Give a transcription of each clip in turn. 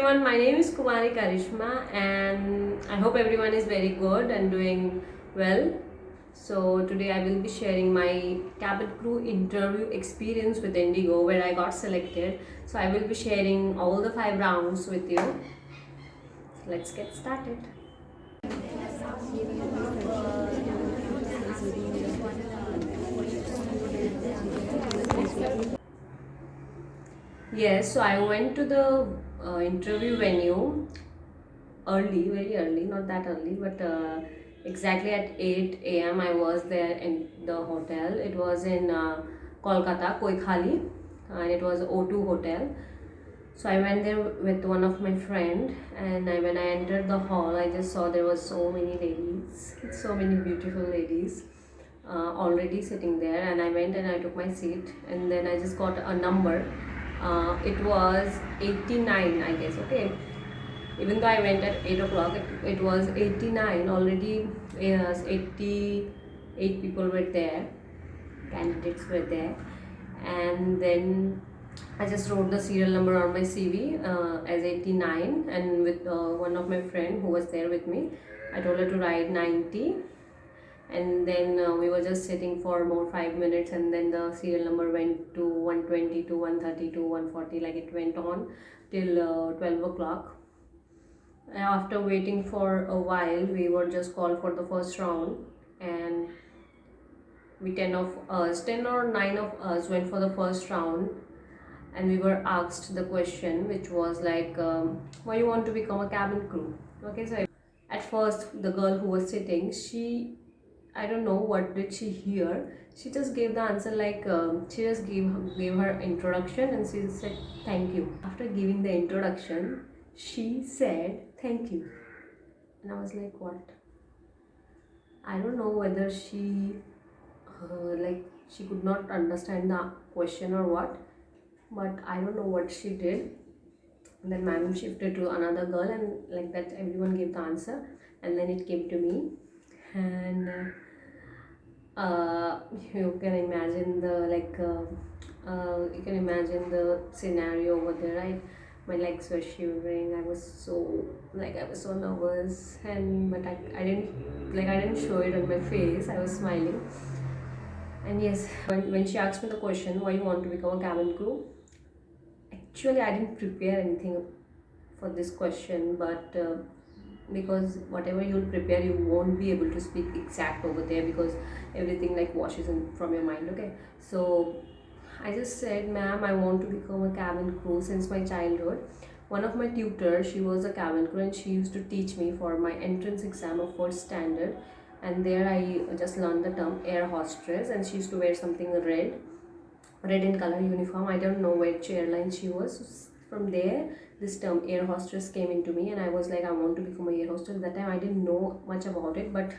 everyone, my name is Kumari Karishma and I hope everyone is very good and doing well. So today I will be sharing my cabin crew interview experience with Indigo where I got selected. So I will be sharing all the 5 rounds with you. Let's get started. Yes, so I went to the interview venue early, very early, not that early, but exactly at 8 a.m. I was there in the hotel. It was in Kolkata, Koikhali, and it was O2 hotel. So I went there with one of my friend, and when I entered the hall, I just saw there was so many ladies, so many beautiful ladies already sitting there, and I went and I took my seat, and then I just got a number. It was 89, I guess. Okay, even though I went at 8 o'clock, it was 89 already. Yes, 88 people were there, candidates were there, and then I just wrote the serial number on my CV as 89, and with one of my friend who was there with me, I told her to write 90, and then we were just sitting for more 5 minutes, and then the serial number went to 120 to 130 to 140, like it went on till 12 o'clock. After waiting for a while, we were just called for the first round, and 10 or 9 of us went for the first round, and we were asked the question which was like, why you want to become a cabin crew. Okay, so at first the girl who was sitting, I don't know what did she hear, she just gave the answer like, she just gave her introduction and she said thank you. After giving the introduction, she said thank you, and I was like, what? I don't know whether like she could not understand the question or what, but I don't know what she did. And then ma'am shifted to another girl, and like that everyone gave the answer, and then it came to me, and you can imagine the scenario over there, right? My legs were shivering. I was so nervous, and but I didn't show it on my face. I was smiling. And yes, when she asked me the question, why you want to become a cabin crew, actually I didn't prepare anything for this question, but because whatever you'll prepare, you won't be able to speak exact over there, because everything like washes in from your mind. Okay, so I just said, ma'am, I want to become a cabin crew since my childhood. One of my tutors, she was a cabin crew, and she used to teach me for my entrance exam of first standard, and there I just learned the term air hostess, and she used to wear something red in color uniform. I don't know which airline she was. From there, this term air hostess came into me, and I was like, I want to become a air hostess. That time I didn't know much about it, but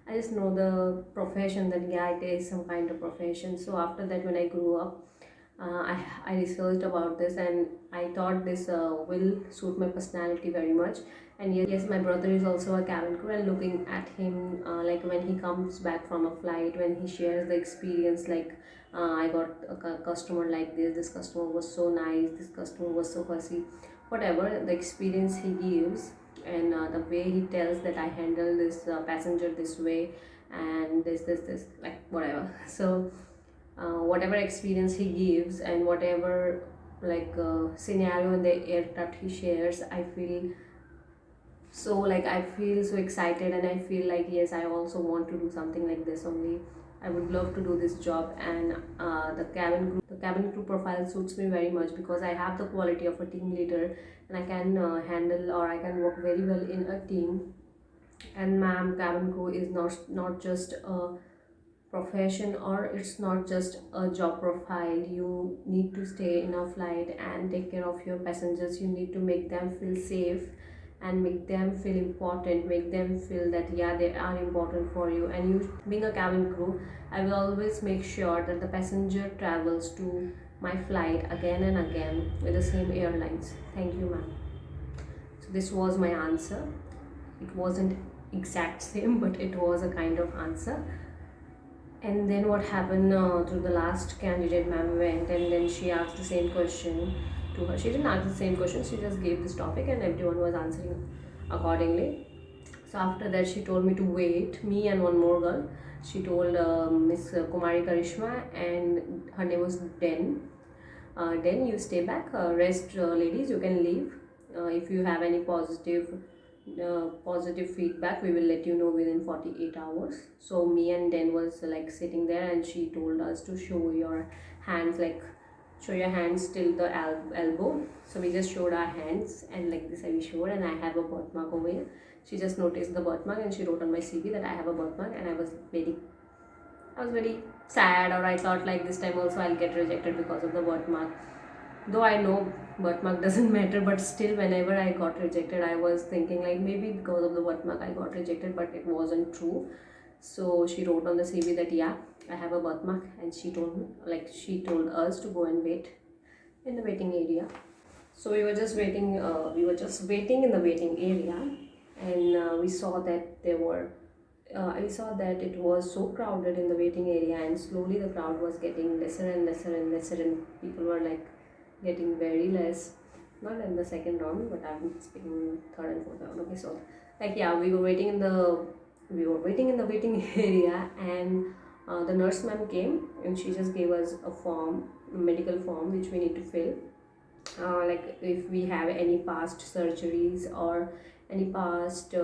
I just know the profession, that yeah, it is some kind of profession. So after that, when I grew up, I researched about this, and I thought this will suit my personality very much. And yes, my brother is also a cabin crew, and looking at him, like when he comes back from a flight, when he shares the experience, like I got a customer like this customer was so nice, this customer was so fussy, whatever the experience he gives, and the way he tells that I handle this passenger this way, and this like whatever. So whatever experience he gives, and whatever scenario in the aircraft he shares, I feel so excited, and I feel like yes, I also want to do something like this only. I would love to do this job, and the cabin crew profile suits me very much, because I have the quality of a team leader, and I can handle, or I can work very well in a team. And ma'am, cabin crew is not just a profession, or it's not just a job profile. You need to stay in a flight and take care of your passengers. You need to make them feel safe, and make them feel important, make them feel that yeah, they are important for you. And you, being a cabin crew, I will always make sure that the passenger travels to my flight again and again with the same airlines. Thank you, ma'am. So this was my answer. It wasn't exact same, but it was a kind of answer. And then what happened, to the last candidate, ma'am went, and then she asked the same question to her. She didn't ask the same question, she just gave this topic and everyone was answering accordingly. So after that she told me to wait, me and one more girl. She told Miss Kumari Karishma and her name was Den. Den, you stay back, rest, ladies, you can leave. If you have any positive feedback, we will let you know within 48 hours. So me and Den was like sitting there and she told us to show your hands, like show your hands till the elbow. So we just showed our hands and like this we showed, and I have a birthmark over here. She just noticed the birthmark and she wrote on my CV that I have a birthmark, and I was very sad, or I thought like this time also I'll get rejected because of the birthmark. Though I know birthmark doesn't matter, but still whenever I got rejected I was thinking like maybe because of the birthmark I got rejected, but it wasn't true. So she wrote on the CV that yeah, I have a birthmark, and she told us to go and wait in the waiting area. So we were just waiting in the waiting area, and we saw that I saw that it was so crowded in the waiting area, and slowly the crowd was getting lesser and lesser and lesser, and people were like getting very less. Not in the second round, but I'm speaking third and fourth round. Okay, so like yeah, we were waiting in the waiting area, and the nurse ma'am came and she just gave us a medical form which we need to fill. Like if we have any past surgeries or any past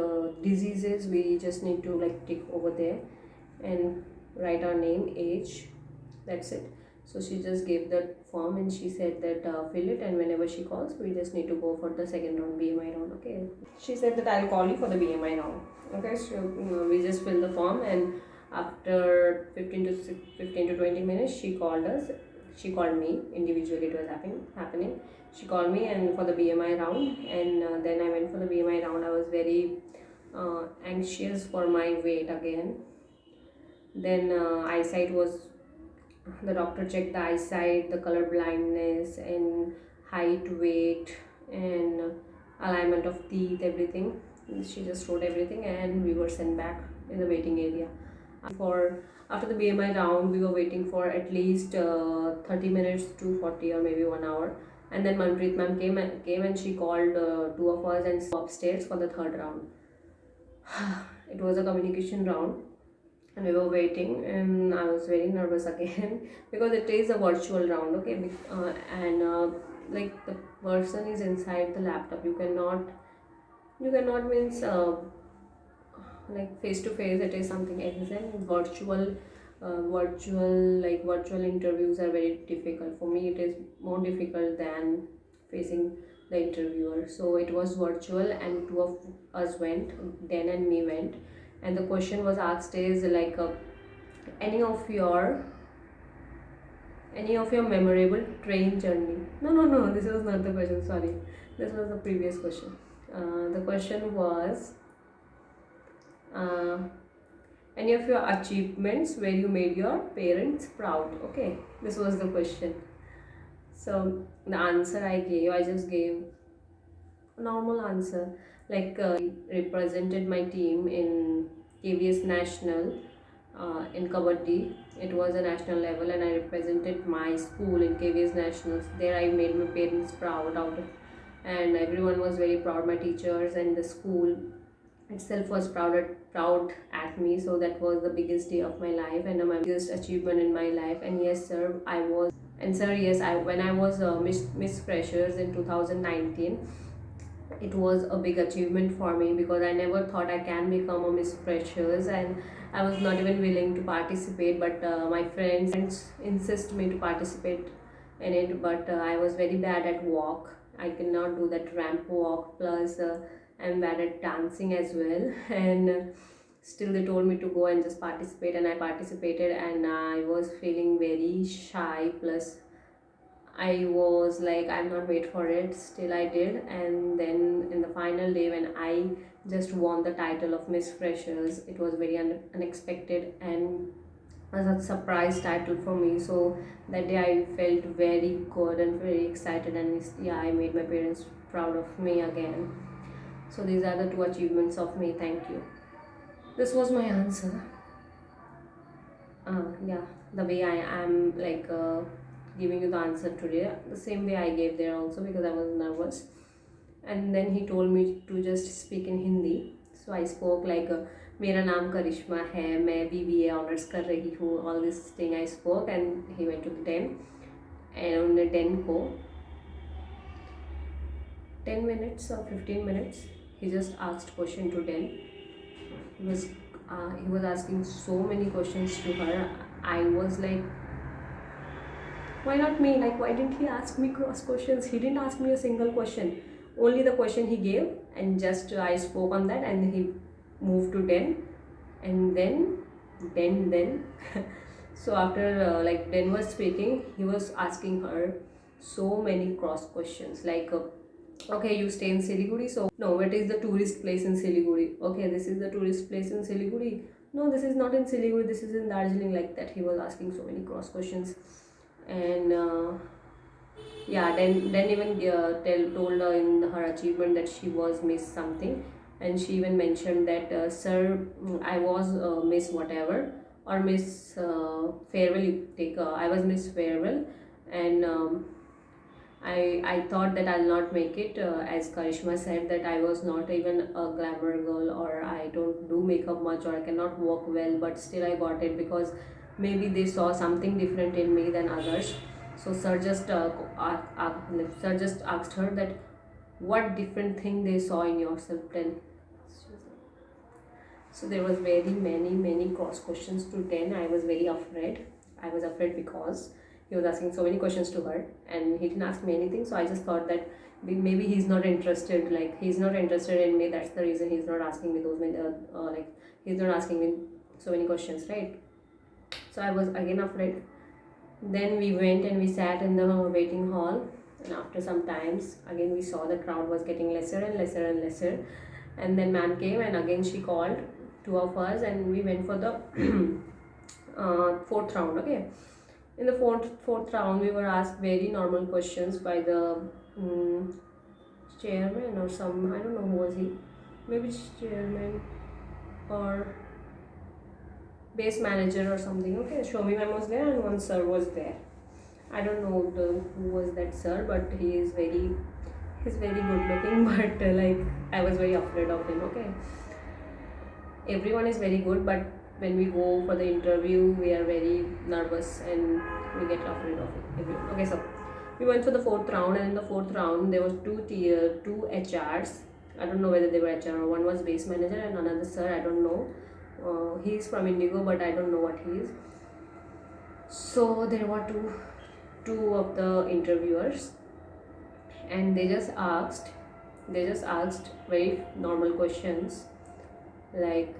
diseases, we just need to like tick over there and write our name, age, that's it. So she just gave that form and she said that fill it, and whenever she calls we just need to go for the second round, BMI round. Okay, she said that I'll call you for the BMI round. Okay, so we just fill the form, and after 15 to 20 minutes she called us. She called me individually, it was happening. She called me and for the BMI round, and then I went for the BMI round. I was very anxious for my weight again. Then eyesight was, the doctor checked the eyesight, the color blindness, and height, weight, and alignment of teeth, everything. She just wrote everything and we were sent back in the waiting area. After the BMI round, we were waiting for at least 30 minutes to 40 or maybe 1 hour, and then Manpreet ma'am came and she called two of us and upstairs for the third round. It was a communication round, and we were waiting, and I was very nervous again because it is a virtual round. Okay, and like the person is inside the laptop. You cannot means like face to face. It is something else, and virtual interviews are very difficult. For me it is more difficult than facing the interviewer. So it was virtual and two of us went, Dan and me went, and the question was asked is like any of your memorable train journey. No, this was not the question, sorry, this was the previous question. The question was any of your achievements where you made your parents proud. Okay, this was the question. So the answer I just gave a normal answer, like represented my team in KVS National in Kabaddi. It was a national level, and I represented my school in KVS Nationals. There I made my parents proud and everyone was very proud. My teachers and the school itself was proud at me. So that was the biggest day of my life and my biggest achievement in my life. And yes sir, when I was Miss Freshers in 2019, it was a big achievement for me because I never thought I can become a Miss Freshers, and I was not even willing to participate, but my friends insist me to participate in it. But I was very bad at walk. I cannot do that ramp walk, plus I'm bad at dancing as well and still they told me to go and just participate, and I participated, and I was feeling very shy, plus I was like I'm not made for it. Still I did, and then in the final day when I just won the title of Miss Freshers, it was very unexpected and was a surprise title for me. So that day I felt very good and very excited, and yeah, I made my parents proud of me again. So these are the two achievements of me. Thank you. This was my answer. Yeah, the way I am, like giving you the answer today the same way I gave there also, because I was nervous. And then he told me to just speak in Hindi. So I spoke like मेरा नाम करिश्मा है, मैं BBA honours कर रही हूँ, all this thing I spoke. And he went to the 10, and on the 10 को 10 minutes or 15 minutes he just asked question to 10. He was asking so many questions to her. I was like, why not me? Like, why didn't he ask me cross questions? He didn't ask me a single question. Only the question he gave, and just I spoke on that, and he moved to 10. And then so after like 10 was speaking, he was asking her so many cross questions, like okay, you stay in Siliguri, so no, what is the tourist place in Siliguri? Okay, this is the tourist place in Siliguri. No, this is not in Siliguri, this is in Darjeeling. Like that, he was asking so many cross questions. And yeah, then even told her in her achievement that she was Miss something. And she even mentioned that sir, I was Miss whatever, or Miss farewell, you take I was Miss farewell. And I thought that I'll not make it, as Karishma said that I was not even a glamour girl, or I don't do makeup much, or I cannot walk well, but still I got it because maybe they saw something different in me than others. So sir just asked her that what different thing they saw in yourself then. So there was very many cross questions to 10. I was very afraid. I was afraid because he was asking so many questions to her, and he didn't ask me anything. So I just thought that maybe he's not interested, like he's not interested in me, that's the reason he's not asking me those many like he's not asking me so many questions, right? So I was again afraid. Then we went and we sat in the waiting hall, and after some times again we saw the crowd was getting lesser and lesser and lesser. And then ma'am came, and again she called two of us, and we went for the fourth round. Okay, in the fourth round we were asked very normal questions by the chairman or some, I don't know who was he, maybe chairman or base manager or something. Okay, Shomi ma'am was there, and one sir was there. I don't know who was that sir, but he's very good looking. But like I was very afraid of him. Okay, everyone is very good, but when we go for the interview we are very nervous and we get afraid of everyone. Okay, so we went for the fourth round, and in the fourth round there was two HRs. I don't know whether they were HR or one was base manager, and another sir, I don't know. He's from Indigo, but I don't know what he is. So there were two of the interviewers, and they just asked very normal questions, like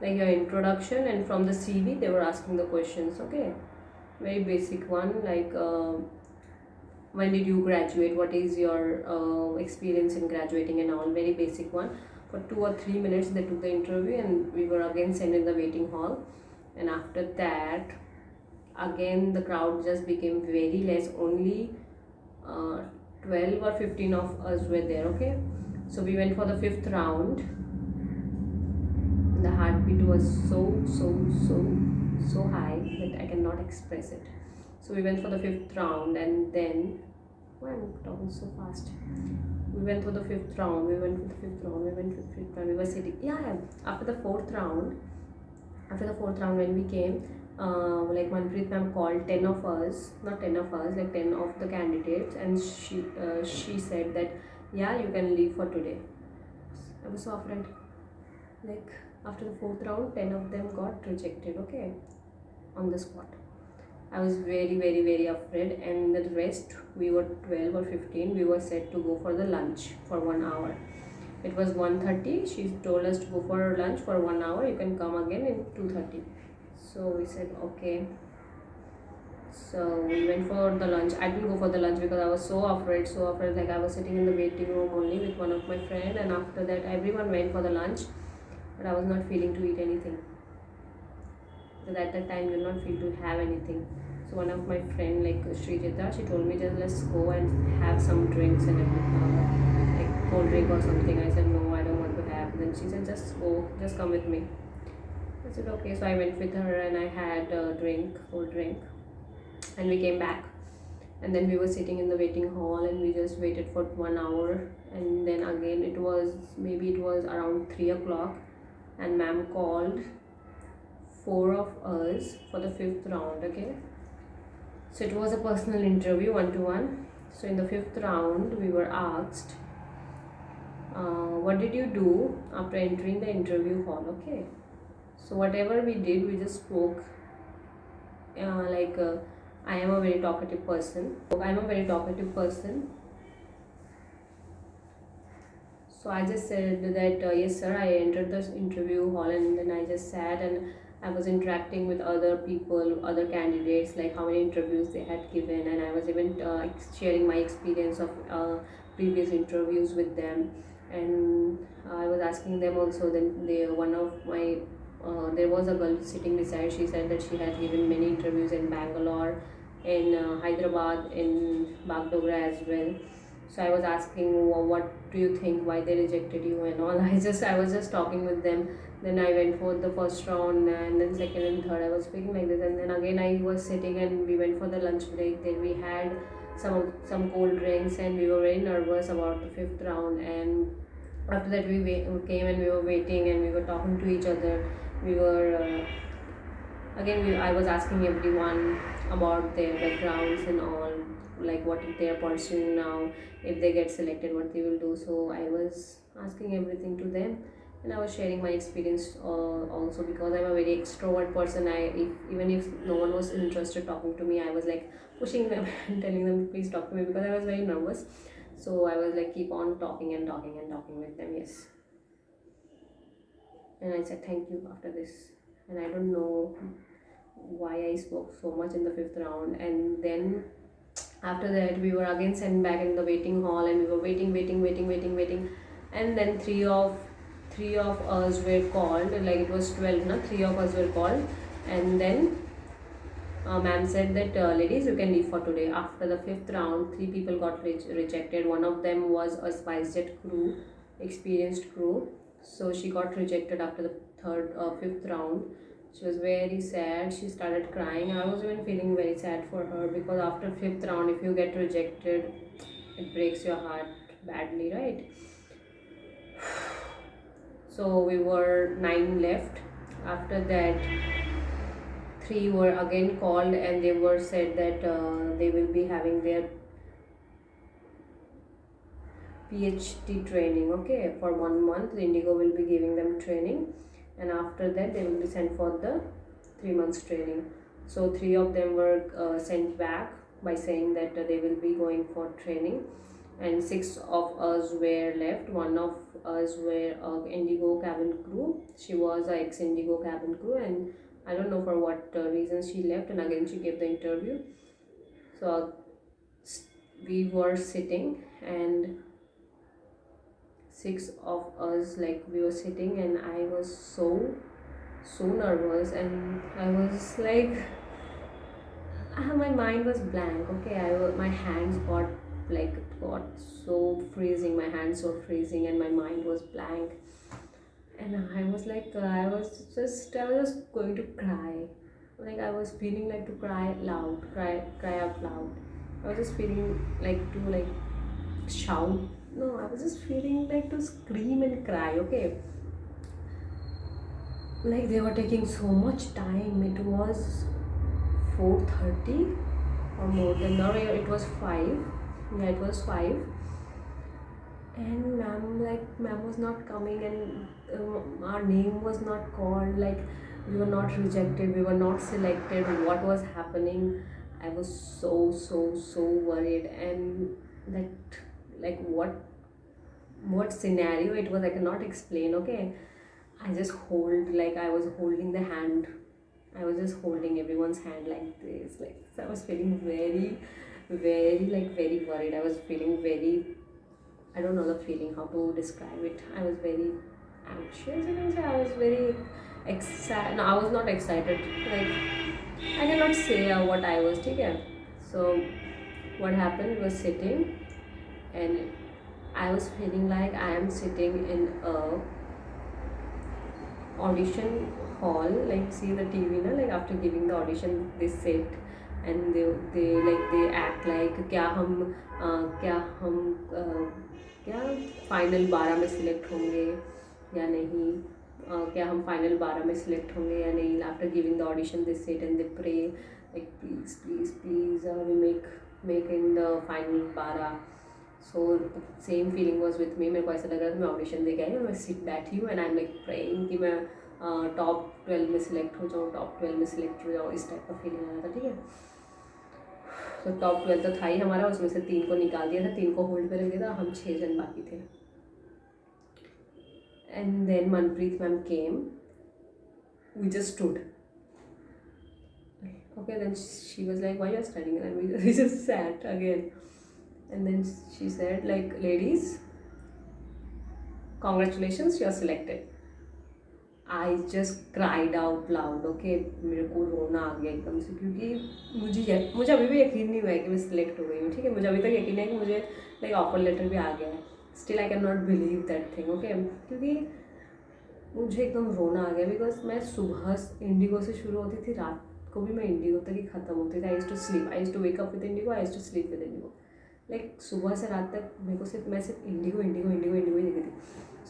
your introduction, and from the CV they were asking the questions. Okay, very basic one, like when did you graduate, what is your experience in graduating, and all, very basic one. For 2 or 3 minutes they took the interview, and we were again sent in the waiting hall. And after that again the crowd just became very less, only 12 or 15 of us were there. Okay, so we went for the fifth round. The heartbeat was so high that I cannot express it. So we went for the fifth round, and then why am I talking so fast? We went for the fifth round. We were sitting. Yeah. After the fourth round, when we came, like Manpreet ma'am called 10 of us, not 10 of us, like 10 of the candidates, and she said that yeah, you can leave for today. I was so afraid. Like after the fourth round, 10 of them got rejected. Okay, on the spot. I was very afraid, and the rest, we were 12 or 15, we were set to go for the lunch for 1 hour. It was 1:30. She told us to go for lunch for 1 hour. You can come again in 2:30. So we said okay. So we went for the lunch. I didn't go for the lunch because I was so afraid. Like I was sitting in the waiting room only with one of my friends, and after that everyone went for the lunch, but I was not feeling to eat anything. So at that time you will not feel to have anything. So one of my friend, like Srijita, she told me just let's go and have some drinks and everything, like cold drink or something. I said no, I don't want to have. Then she said just go, just come with me. I said okay. So I went with her and I had a drink, cold drink, and we came back. And then we were sitting in the waiting hall and we just waited for 1 hour. And then again, it was around 3 o'clock, and ma'am called four of us for the fifth round. Okay, so it was a personal interview, one to one. So in the fifth round, we were asked, what did you do after entering the interview hall? Okay, so whatever we did, we just spoke. I am a very talkative person. So I just said that yes, sir. I entered the interview hall and then I just sat and I was interacting with other people, other candidates, like how many interviews they had given, and I was even sharing my experience of previous interviews with them. And I was asking them also. Then one of my there was a girl sitting beside. She said that she had given many interviews in Bangalore, in Hyderabad, in Bagdogra as well. So I was asking, what do you think, why they rejected you and all. I was just talking with them. Then I went for the first round, and then second and third I was speaking like this. And then again I was sitting and we went for the lunch break. Then we had some cold drinks and we were very nervous about the fifth round. And after that we came and we were waiting and we were talking to each other. We were I was asking everyone about their backgrounds and all, like what they are pursuing now, if they get selected, what they will do. So I was asking everything to them, and I was sharing my experience also, because I'm a very extrovert person. Even if no one was interested talking to me, I was like pushing them and telling them please talk to me, because I was very nervous. So I was like keep on talking and talking and talking with them. Yes, and I said thank you after this. And I don't know why I spoke so much in the fifth round. And then after that we were again sent back in the waiting hall, and we were waiting. And then three of us were called, like it was 12 na, three of us were called. And then ma'am said that ladies, you can leave for today. After the fifth round, three people got rejected. One of them was a SpiceJet crew, experienced crew. So she got rejected after the fifth round. She was very sad. She started crying. I was even feeling very sad for her, because after fifth round, if you get rejected, it breaks your heart badly, right? So we were 9 left. After that, 3 were again called, and they were said that they will be having their PhD training. Okay, for 1 month, Indigo will be giving them training, and after that they will be sent for the 3 months training. So 3 of them were sent back by saying that they will be going for training, and 6 of us were left. One of us were Indigo cabin crew. She was a ex-Indigo cabin crew, and I don't know for what reason she left, and again she gave the interview. So we were sitting, and 6 of us, like we were sitting, and I was so nervous, and I was like my mind was blank. Okay, my hands got so freezing, my hands were freezing, and my mind was blank. And I was like I was just going to cry. Like I was feeling like to cry out loud. I was just feeling like to shout. No, I was just feeling like to scream and cry. Okay, like they were taking so much time. It was 4:30 or more than. No, it was 5. Yeah, it was 5. And ma'am was not coming, and our name was not called. Like we were not rejected, we were not selected. What was happening? I was so worried. And that, like, what scenario it was, I cannot explain. Okay, I just I was holding the hand. I was just holding everyone's hand like this. Like, so I was feeling very worried. I was feeling very, I don't know the feeling, how to describe it. I was very anxious, you can say. I was very excited. No, I was not excited. Like, I cannot say what I was taking. So, what happened? We were sitting, and I was feeling like I am sitting in audition hall, like see the TV na, like after giving the audition they sit and they act like क्या final 12 में select होंगे या नहीं, क्या हम final 12 में select होंगे या नहीं. After giving the audition they sit and they pray like please please please we make in the final 12. So same feeling was with me. मेरे को ऐसा लग रहा था मैं ऑडिशन दे के आई हूँ, मैं सिट बैठी हूँ and I am like praying कि मैं टॉप 12 में सिलेक्ट हो जाऊँ, टॉप 12 में सिलेक्ट हो जाऊँ, इस टाइप का फीलिंग आ रहा था. ठीक है, तो टॉप 12 तो था ही हमारा, उसमें से 3 को निकाल दिया था, 3 को होल्ड पे रख दिया था, हम 6 जन बाकी थे. And then Manpreet ma'am came, we just stood. Okay, then she was like, why you are studying? And we just sat again. And then she said like, ladies, congratulations, you are selected. I just cried out loud. Okay, मेरे को रोना आ गया एकदम से, क्योंकि मुझे अभी भी यकीन नहीं हुआ है कि मैं सिलेक्ट हो गई हूँ. ठीक है, मुझे अभी तक यकीन है कि मुझे लाइक ऑफर लेटर भी आ गया है. Still I can not believe that thing. Okay, क्योंकि मुझे एकदम रोना आ गया, बिकॉज मैं सुबह इंडिगो से शुरू होती थी, रात को भी मैं इंडिगो तक ही ख़त्म होती थी. I used to sleep, I used to wake up with IndiGo, I used to sleep with IndiGo. Like सुबह से रात तक मेरे को मैं सिर्फ इंडिगो इंडिगो इंडिगो इंडिगो ही देखी थी.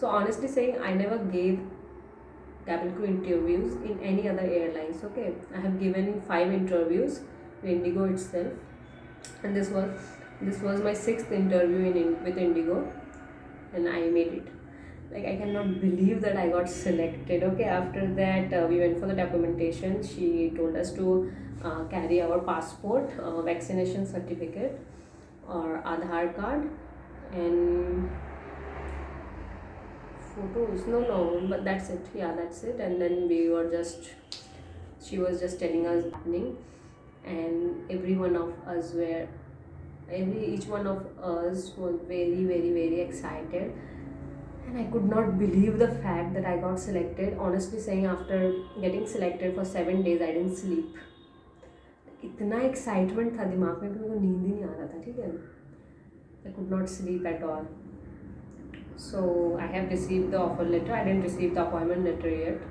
So honestly saying, I never gave cabin crew interviews in any other airlines. Okay, I have given 5 interviews in Indigo itself, and this was my 6th interview with Indigo, and I made it. Like, I cannot believe that I got selected. Okay, after that we went for the documentation. She told us to carry our passport, vaccination certificate or Aadhaar card, and photos. No, but that's it. Yeah, that's it. And then she was just telling us happening, and each one of us was very very very excited, and I could not believe the fact that I got selected. Honestly saying, after getting selected for 7 days I didn't sleep. इतना excitement था दिमाग में कि मेरे को नींद ही नहीं आ रहा था. ठीक है, I could not sleep at all. So I have received the offer letter. I didn't receive the appointment letter yet.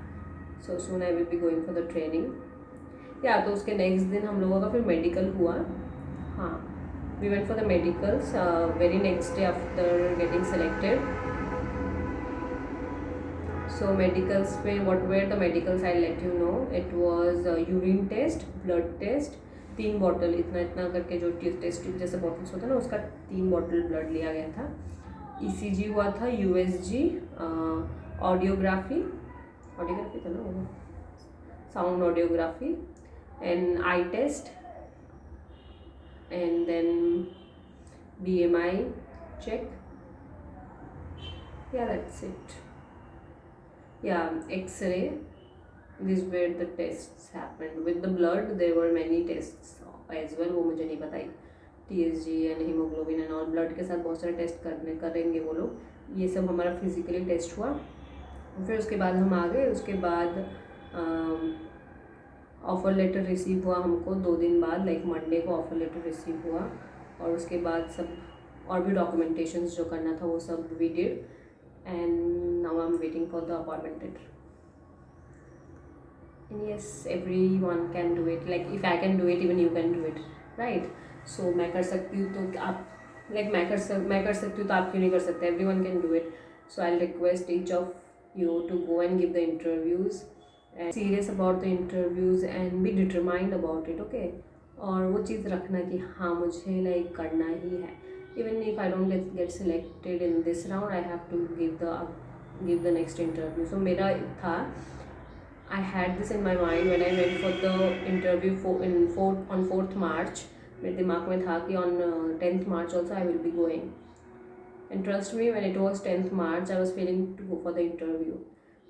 So soon I will be going for the training. Yeah, तो उसके next दिन हम लोगों का फिर medical हुआ. हाँ, we went for the medicals very next day after getting selected. So medicals पे what were the medicals? I'll let you know. It was urine test, blood test, 3 bottle इतना करके जो टेस्ट जैसे बॉटल्स होता है ना, उसका 3 बॉटल ब्लड लिया गया था. ECG हुआ था, USG, ऑडियोग्राफी था ना वो, sound audiography, and I test, and then BMI check. Yeah, that's it. Yeah, X-ray. These were the tests happened. With the blood there were many tests as well. वो मुझे नहीं बताई. TSG and haemoglobin and all, blood के साथ बहुत सारे test करेंगे वो लोग. ये सब हमारा फिजिकली टेस्ट हुआ. फिर उसके बाद हम आ गए. उसके बाद ऑफ़र लेटर रिसीव हुआ हमको 2 दिन बाद, लाइक मंडे को ऑफ़र लेटर रिसीव हुआ. और उसके बाद सब और भी डॉक्यूमेंटेशंस जो करना था वो सब we did, and now I am waiting for the appointment letter. And yes, everyone can do it. Like if I can do it, even you can do it, right? So मैं कर सकती हूँ तो आप, like मैं कर सकती हूँ तो आप क्यों नहीं कर सकते? Everyone can do it. So I'll request each of you to go and give the interviews and serious about the interviews and be determined about it. Okay, और वो चीज़ रखना कि हाँ मुझे like करना ही है. Even if I don't get selected in this round, I have to give the next interview. So मेरा था, I had this in my mind when I went for the interview on 4th March. मेरे दिमाग में था कि on 10th March also I will be going. And trust me, when it was 10th March, I was feeling to go for the interview.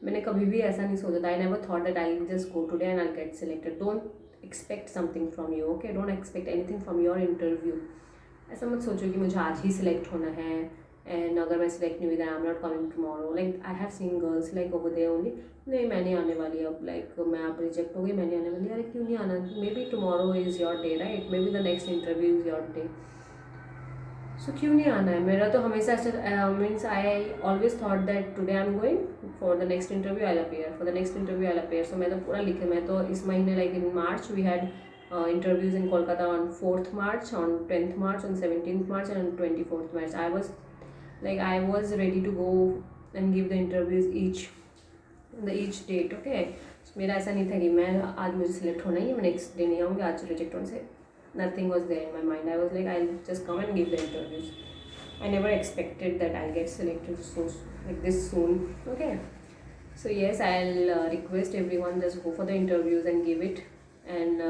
मैंने कभी भी ऐसा नहीं सोचा था. I never thought that I'll just go today and I'll get selected. Don't expect something from you, okay? Don't expect anything from your interview. ऐसा मत सोचो कि मुझे आज ही select होना है, and अगर मैं select नहीं हुई then I'm not coming tomorrow. Like I have seen girls like over there only, नहीं मैं नहीं आने वाली अब, like मैं आप रिजेक्ट हो गई, मैं नहीं आने वाली. अरे क्यों नहीं आना? May be tomorrow is your day, right? Maybe the next interview is your day. So क्यों नहीं आना है? मेरा तो हमेशा ऐसा means I always thought that today I am going for the next interview I appear, for the next interview I appear. So मैं तो पूरा लिखे, मैं तो इस महीने like in March we had interviews in Kolkata on 4th March, on 10th March, on 17th March and on 24th March. I was ready to go and give the interviews each date. Okay, so मेरा ऐसा नहीं था कि मैं आज मुझे select होना ही है, मैं नेक्स्ट डे नहीं आऊँगी, आज रिजेक्ट होने से. Nothing was there in my mind. I was like, I'll just come and give the interviews. I never expected that I'll get selected so like this soon. Okay, so yes, I'll request everyone, just go for the interviews and give it, and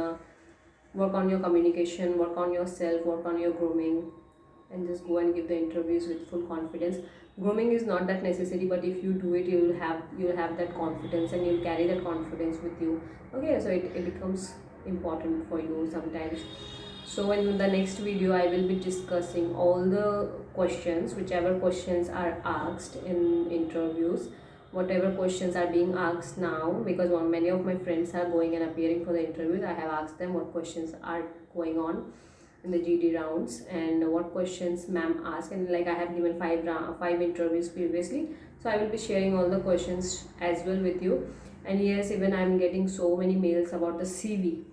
work on your communication, work on yourself, work on your grooming, and just go and give the interviews with full confidence. Grooming is not that necessary, but if you do it, you'll have that confidence and you'll carry that confidence with you. Okay, so it becomes important for you sometimes. So in the next video I will be discussing all the questions, whichever questions are asked in interviews, whatever questions are being asked now, because many of my friends are going and appearing for the interviews. I have asked them what questions are going on in the GD rounds and what questions ma'am asked, and like I have given five interviews previously, so I will be sharing all the questions as well with you. And yes, even I am getting so many mails about the CV,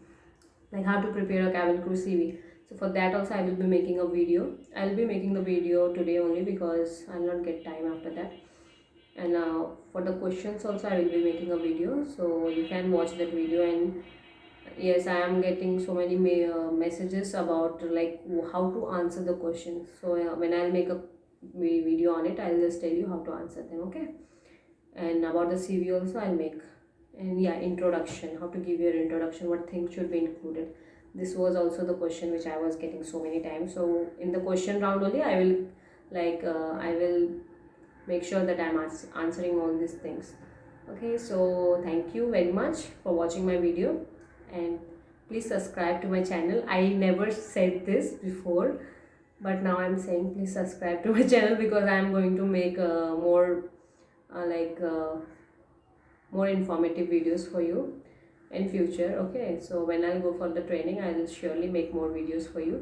like how to prepare a cabin crew CV. So for that also I will be making a video. I will be making the video today only because I will not get time after that. And for the questions also I will be making a video, so you can watch that video. And yes, I am getting so many messages about like how to answer the questions. So when I'll make a video on it, I'll just tell you how to answer them. Okay, and about the CV also I'll make. And yeah, introduction, how to give your introduction, what things should be included. This was also the question which I was getting so many times. So in the question round only I will I will make sure that I'm answering all these things. Okay, so thank you very much for watching my video, and please subscribe to my channel. I never said this before, but now I'm saying please subscribe to my channel, because I am going to make more informative videos for you in future. Okay, so when I'll go for the training, I'll surely make more videos for you.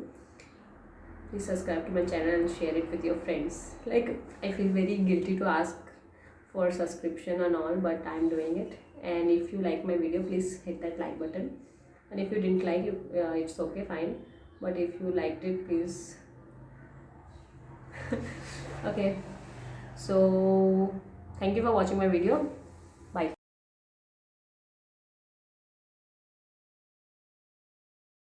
Please subscribe to my channel and share it with your friends. Like, I feel very guilty to ask for subscription and all, but I'm doing it. And if you like my video, please hit that like button. And if you didn't like it, it's okay, fine. But if you liked it, please. Okay, so thank you for watching my video.